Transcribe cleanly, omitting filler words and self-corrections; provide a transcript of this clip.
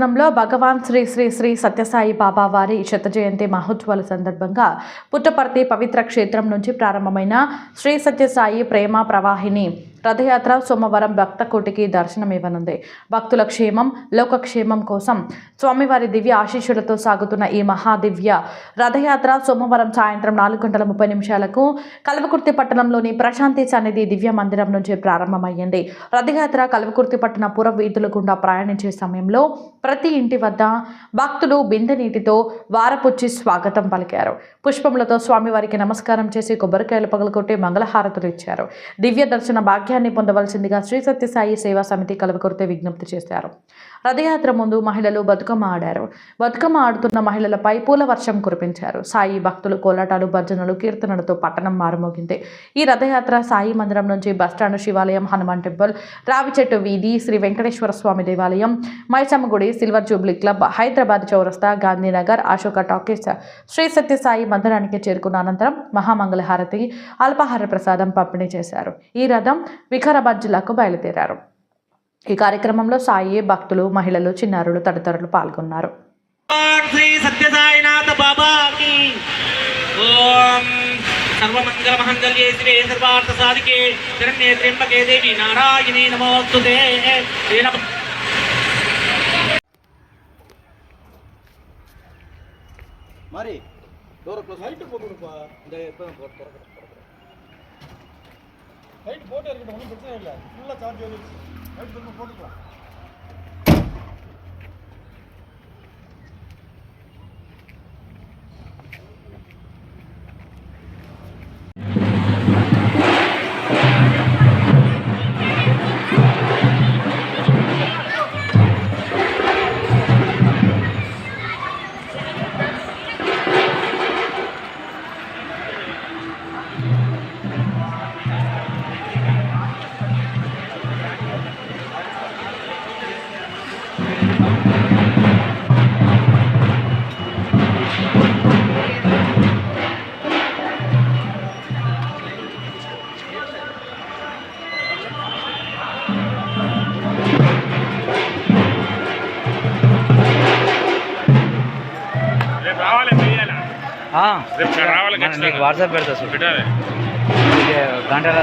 పట్టణంలో భగవాన్ శ్రీ శ్రీ శ్రీ సత్యసాయి బాబా వారి శత జయంతి మహోత్సవాల సందర్భంగా పుట్టపర్తి పవిత్ర క్షేత్రం నుంచి ప్రారంభమైన శ్రీ సత్యసాయి ప్రేమ ప్రవాహిని రథయాత్ర సోమవారం భక్త కోటికి దర్శనమివ్వనుంది. భక్తుల క్షేమం లోకక్షేమం కోసం స్వామివారి దివ్య ఆశీస్సులతో సాగుతున్న ఈ మహాదివ్య రథయాత్ర సోమవారం సాయంత్రం 4:30 కల్వకుర్తి పట్టణంలోని ప్రశాంతి సన్నిధి దివ్య మందిరం నుంచి ప్రారంభమైంది. రథయాత్ర కల్వకుర్తి పట్టణ పుర వీధుల గుండా ప్రయాణించే సమయంలో ప్రతి ఇంటి వద్ద భక్తులు బిందె నీటితో వారపుచ్చి స్వాగతం పలికారు. పుష్పములతో స్వామివారికి నమస్కారం చేసి కొబ్బరికాయలు పగలగొట్టి మంగళహారతులు ఇచ్చారు. దివ్య దర్శన భాగ్యాన్ని పొందవలసిందిగా శ్రీ సత్యసాయి సేవా సమితి కల్వకుర్తి విజ్ఞప్తి చేశారు. రథయాత్ర ముందు మహిళలు బతుకమ్మ ఆడారు. బతుకమ్మ ఆడుతున్న మహిళలపై పూల వర్షం కురిపించారు. సాయి భక్తులు కోలాటాలు భజనలు కీర్తనలతో పట్టణం మారుమోగింది. ఈ రథయాత్ర సాయి మందిరం నుంచి బస్టాండ్, శివాలయం, హనుమాన్ టెంపుల్, రావిచెట్టు వీధి, శ్రీ వెంకటేశ్వర స్వామి దేవాలయం, మైసమ్మ గుడి, సిల్వర్ జూబ్లీ క్లబ్, హైదరాబాద్ చౌరస్తా, గాంధీనగర్, అశోక టాకీస్, శ్రీ సత్యసాయి మందిరానికి చేరుకున్న అనంతరం మహామంగళహారతి, అల్పాహార ప్రసాదం పంపిణీ చేశారు. ఈ రథం వికారాబాద్ జిల్లాకు బయలుదేరారు. ఈ కార్యక్రమంలో సాయి భక్తులు, మహిళలు, చిన్నారులు తదితరులు పాల్గొన్నారు. శ్రీ సత్యసాయినాథ బాబాకి ఓం సర్వమంగళ మహంగళ్యే శివే సర్వార్థ సాధికే శరణ్యే త్ర్యంబకే దేవి నారాయణీ నమోస్తుతే. మరి డోర్ క్లోజ్ హైట్ போடுப்பா இந்த எப்பவும் போட்டு ஹைட் போட்டு இருக்கட்டும் ஒன்றும் பிரச்சனை இல்லை ஃபுல்லாக சார்ஜ் ஆகிடுச்சு ஹைட் திரும்ப போட்டுக்கலாம். నీకు వాట్సాప్ పెడతా సార్ గంటల